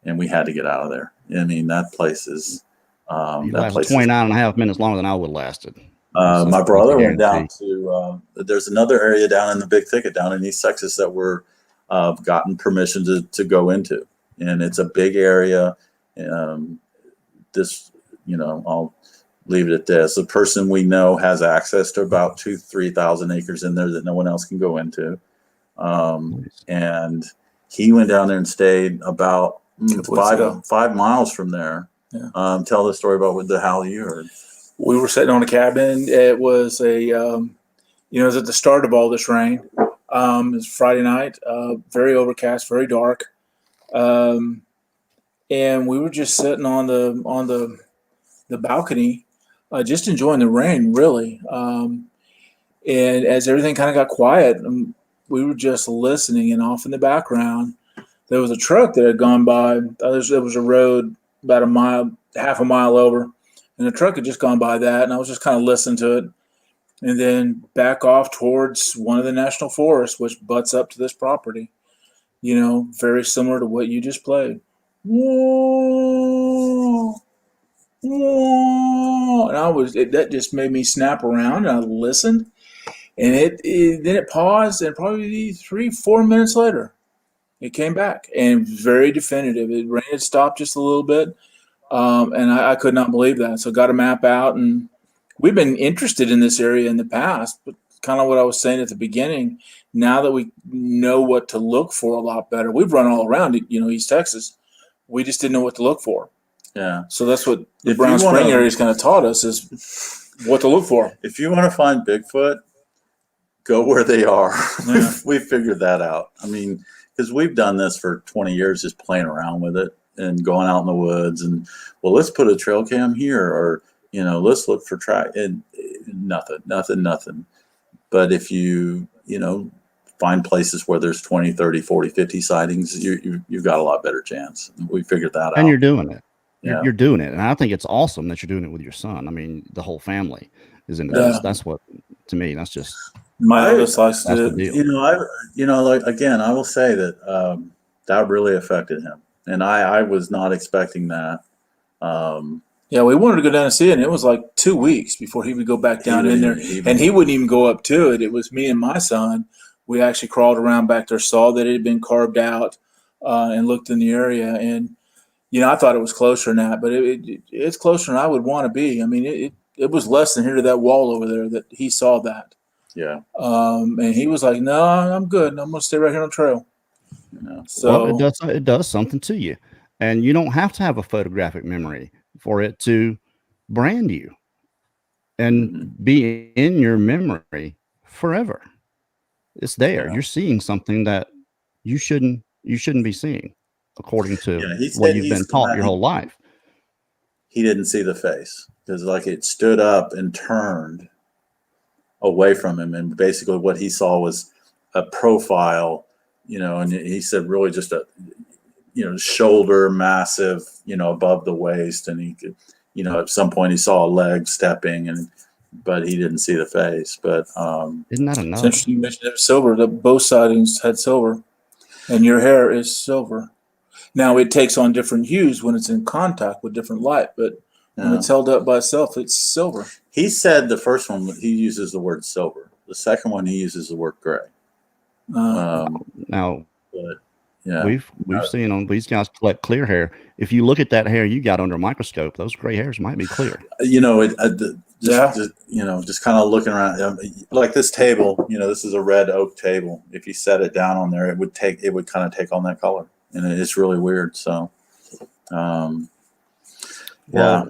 and we had to get out of there. I mean, that place is, you lasted 29 and a half minutes longer than I would have lasted. My brother went down to, there's another area down in the Big Thicket down in East Texas that we're gotten permission to go into. And it's a big area. I'll leave it at this. The person we know has access to about 2,000 to 3,000 acres in there that no one else can go into. And He went down there and stayed about Couple weeks ago. 5 miles from there. Yeah. Tell the story about what the howl you heard. We were sitting on a cabin. It was it was at the start of all this rain. It was Friday night, very overcast, very dark. And we were just sitting on the balcony, just enjoying the rain, really. And as everything kind of got quiet, we were just listening, and off in the background, there was a truck that had gone by. There was a road about half a mile over, and the truck had just gone by that, and I was just kind of listening to it, and then back off towards one of the national forests, which butts up to this property. Very similar to what you just played. Whoa, whoa. And that just made me snap around, and I listened, and then it paused, and probably 3-4 minutes later, it came back, and very definitive. It rain had stopped just a little bit, and I could not believe that. So got a map out, and we've been interested in this area in the past, but kind of what I was saying at the beginning, now that we know what to look for a lot better, we've run all around, East Texas. We just didn't know what to look for. Yeah. So that's what the Brown Spring area has kind of taught us, is what to look for. If you want to find Bigfoot, go where they are. Yeah. We've figured that out. I mean, because we've done this for 20 years, just playing around with it and going out in the woods and, well, let's put a trail cam here, or, let's look for track, and nothing. But if you, find places where there's 20, 30, 40, 50 sightings, you've got a lot better chance. We figured that out. And you're doing it. Yeah. You're doing it. And I think it's awesome that you're doing it with your son. I mean, the whole family is into this. That's what, to me, that's just my oldest likes to the deal. Again, I will say that that really affected him, and I was not expecting that. Yeah, we wanted to go down and see it, and it was like 2 weeks before he would go back down in there, and he wouldn't even go up to it. It was me and my son. We actually crawled around back there, saw that it had been carved out, and looked in the area, and I thought it was closer than that, but it's closer than I would want to be. I mean, it was less than here to that wall over there that he saw that. Yeah. And he was like, "No, I'm good. I'm going to stay right here on the trail." So well, it does something to you, and you don't have to have a photographic memory for it to brand you and be in your memory forever. It's there. Yeah. You're seeing something that you shouldn't be seeing, according to he what said you've been taught your whole life. He didn't see the face because, like, it stood up and turned away from him, and basically what he saw was a profile, and he said really just a shoulder massive, above the waist, and he could, at some point he saw a leg stepping, but he didn't see the face. But isn't that enough? it's interesting you mentioned it was silver. The both sightings had silver, and your hair is silver. Now it takes on different hues when it's in contact with different light, but when it's held up by itself, it's silver. He said the first one he uses the word silver. The second one he uses the word gray. Now, But yeah, we've seen on these guys collect clear hair. If you look at that hair you got under a microscope, those gray hairs might be clear. Just kind of looking around, like this table. This is a red oak table. If you set it down on there, it would kind of take on that color, and it's really weird. So, Well,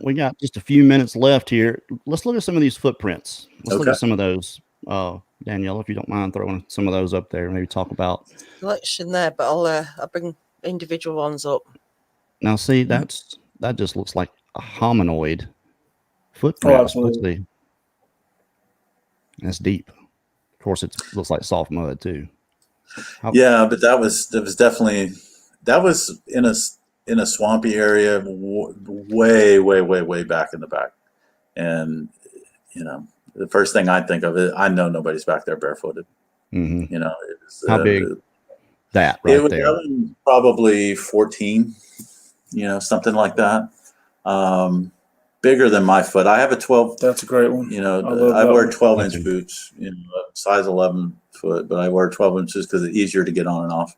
we got just a few minutes left here. Let's look at some of these footprints. Let's look at some of those. Daniela, if you don't mind throwing some of those up there, maybe talk about Selection there, but I'll bring individual ones up. Now, see, that just looks like a hominoid footprint. Absolutely. That's deep. Of course, it looks like soft mud too. Yeah, but that was definitely in a swampy area, way back in the back, and the first thing I think of is I know nobody's back there barefooted. Mm-hmm. It was, how big that right it was there? Probably 14, something like that. Bigger than my foot. I have a 12. That's a great one. I wear 12-inch boots, size 11 foot, but I wear 12 inches because it's easier to get on and off.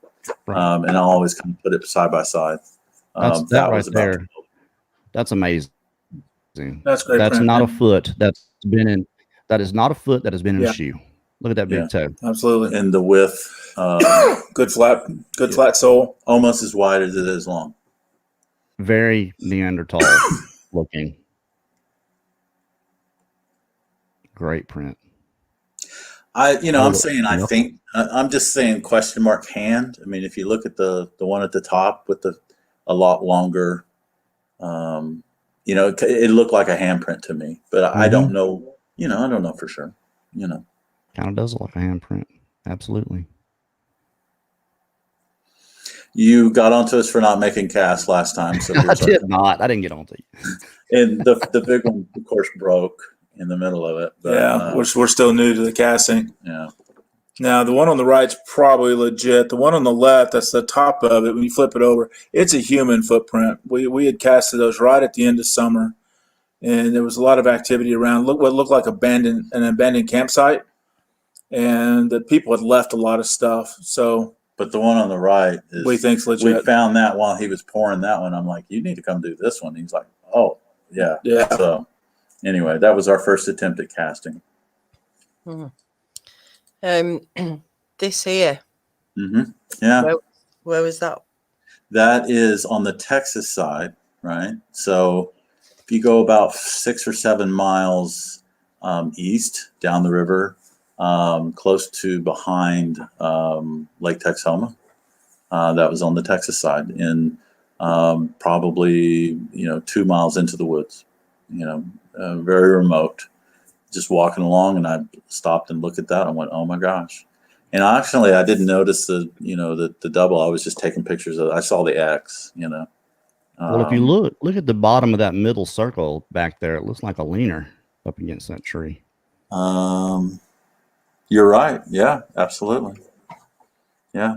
Right. And I'll always kind of put it side by side. That right there. That's amazing. That's great. That's not a foot that's been in. That is not a foot that has been in a shoe. Look at that big toe. Absolutely. And the width, Good flat sole. almost as wide as it is long. Very Neanderthal looking. Great print. I'm saying, I think, I'm just saying question mark hand. I mean, if you look at the one at the top with a lot longer, it looked like a handprint to me, but I don't know, I don't know for sure, Kind of does look like a handprint. Absolutely. You got onto us for not making casts last time. So I did not. I didn't get onto you. And the big one, of course, broke in the middle of it. But, we're still new to the casting. Yeah. Now, the one on the right's probably legit. The one on the left, that's the top of it. When you flip it over, it's a human footprint. We had casted those right at the end of summer, and there was a lot of activity around. Look what looked like an abandoned campsite, and the people had left a lot of stuff. So, but the one on the right is, we think's legit. We found that while he was pouring that one. I'm like, you need to come do this one. He's like, oh, yeah. Yeah. So, anyway, that was our first attempt at casting. This here. Yeah. Where was that? That is on the Texas side, right? So if you go about 6 or 7 miles east down the river, close to behind Lake Texoma, that was on the Texas side, and probably 2 miles into the woods, very remote. Just walking along, and I stopped and looked at that and went, "Oh my gosh!" And actually, I didn't notice the double. I was just taking pictures of it. I saw the X. Well, if you look at the bottom of that middle circle back there, it looks like a leaner up against that tree. You're right. Yeah, absolutely. Yeah.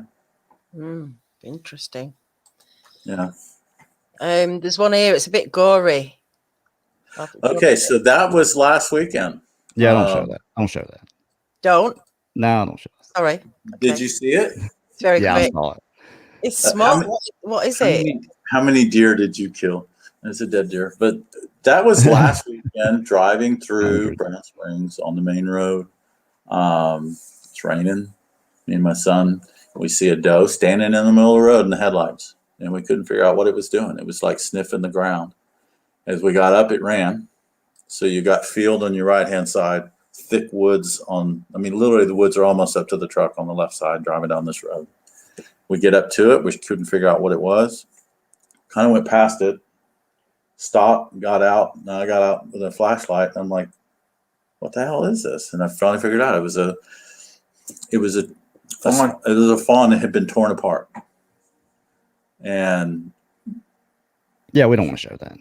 Interesting. Yeah. There's one here. It's a bit gory. Okay, so that was last weekend. Yeah, don't show that. Don't show that. Don't. No, don't show that. Sorry. Okay. Did you see it? It's very Yeah, quick. I saw it. It's small. What is it? How many deer did you kill? It's a dead deer. But that was last weekend, driving through Brown Springs on the main road. It's raining. Me and my son, we see a doe standing in the middle of the road in the headlights, and we couldn't figure out what it was doing. It was like sniffing the ground. As we got up, it ran. So you got field on your right-hand side, thick woods literally the woods are almost up to the truck on the left side driving down this road. We get up to it. We couldn't figure out what it was. Kind of went past it, stopped, got out. And I got out with a flashlight. And I'm like, what the hell is this? And I finally figured out it was a fawn that had been torn apart. And yeah, we don't want to show that.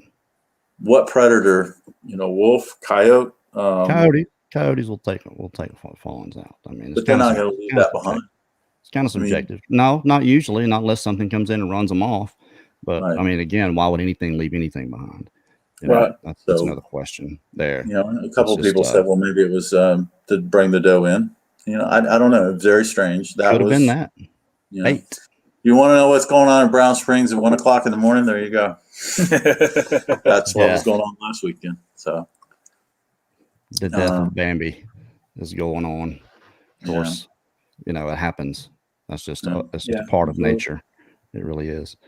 What predator, wolf, coyote? Coyotes will take fawns out. I mean, but they're not going to leave that behind. It's kind of subjective. No, not usually, not unless something comes in and runs them off. But right. I mean, again, why would anything leave anything behind? Right. That's another question there. A couple of people said, well, maybe it was to bring the doe in. I don't know. It was very strange. That could have been that. You want to know what's going on in Brown Springs at 1 o'clock in the morning? There you go. That's what was going on last weekend. So the death of Bambi is going on. Of course, it happens. That's just a part of nature. It really is.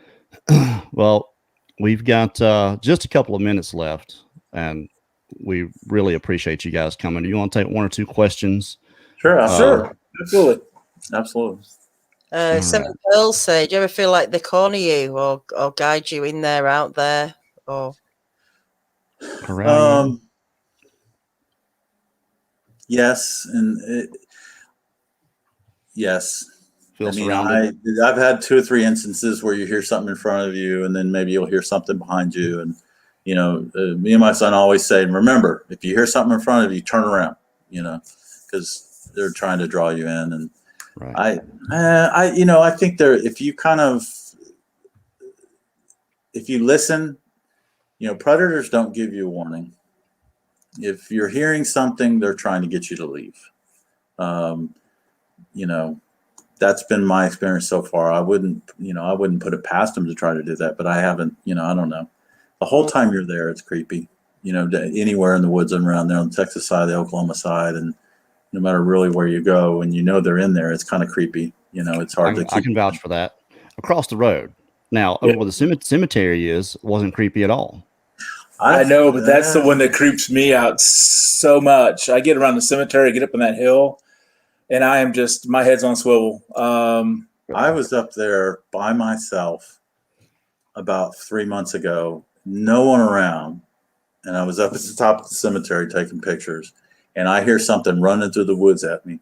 Well, we've got just a couple of minutes left, and we really appreciate you guys coming. Do you want to take 1 or 2 questions? Sure. Sure. Absolutely. Some girls say, do you ever feel like they corner you or guide you in there, out there, or? Yes, yes. Feel surrounded. I've had 2 or 3 instances where you hear something in front of you, and then maybe you'll hear something behind you. And me and my son always say, remember, if you hear something in front of you, turn around. Because they're trying to draw you in. And right. I think if you listen, predators don't give you a warning. If you're hearing something, they're trying to get you to leave. That's been my experience so far. I wouldn't put it past them to try to do that, but I haven't, I don't know. The whole time you're there, it's creepy, anywhere in the woods and around there on the Texas side, the Oklahoma side. And, no matter really where you go, and you know they're in there, it's kind of creepy. You know, it's hard to keep. I can vouch for that. Across the road. Now, over where the cemetery wasn't creepy at all. I know, but that's the one that creeps me out so much. I get around the cemetery, get up on that hill, and I am just, my head's on swivel. I was up there by myself about 3 months ago, no one around, and I was up at the top of the cemetery taking pictures, and I hear something running through the woods at me,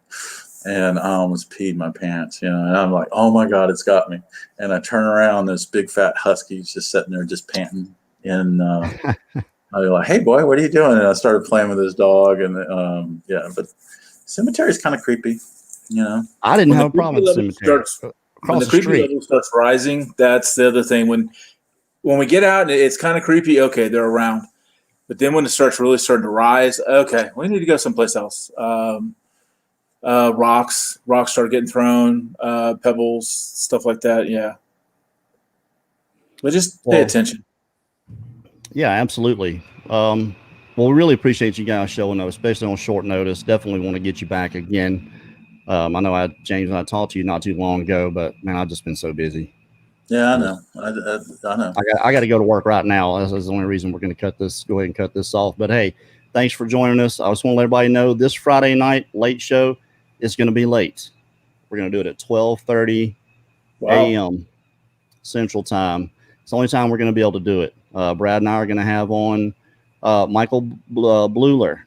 and I almost peed my pants, you know, and I'm like, oh my God, it's got me. And I turn around, this big fat husky's just sitting there just panting. And I was like, hey boy, what are you doing? And I started playing with his dog, and yeah, but cemetery is kind of creepy, you know. I didn't have a problem with the cemetery. When the creepy level starts rising, that's the other thing. When we get out and it's kind of creepy, okay, they're around. But then when it starts really starting to rise, okay, we need to go someplace else. Rocks start getting thrown, pebbles, stuff like that. Yeah. But just pay attention. Yeah, absolutely. Well, we really appreciate you guys showing up, especially on short notice. Definitely want to get you back again. I know James and I talked to you not too long ago, but man, I've just been so busy. Yeah, I know. I know. I got to go to work right now. That's the only reason we're going to go ahead and cut this off. But hey, thanks for joining us. I just want to let everybody know this Friday night late show is going to be late. We're going to do it at 12:30 a.m. Central Time. It's the only time we're going to be able to do it. Brad and I are going to have on Michael Bluler.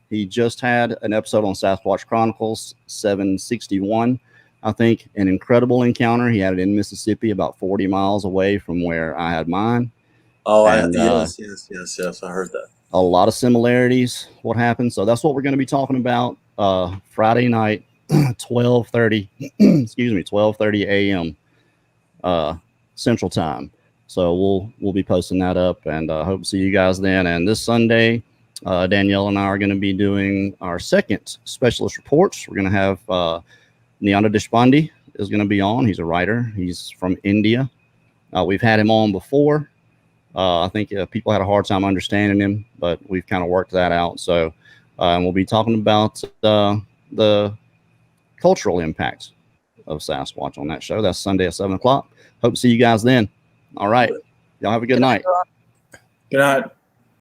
He just had an episode on Sasquatch Chronicles 761. I think an incredible encounter. He had it in Mississippi, about 40 miles away from where I had mine. Oh, yes. I heard that. A lot of similarities. What happened? So that's what we're going to be talking about Friday night, 12:30. Excuse me, 12:30 a.m. Central Time. So we'll be posting that up, and hope to see you guys then. And this Sunday, Daniela and I are going to be doing our second specialist reports. We're going to have Nyanda Deshpande is going to be on. He's a writer. He's from India. We've had him on before. I think people had a hard time understanding him, but we've kind of worked that out. So, and we'll be talking about the cultural impact of Sasquatch on that show. That's Sunday at 7 o'clock. Hope to see you guys then. All right. Y'all have a good night. Good night.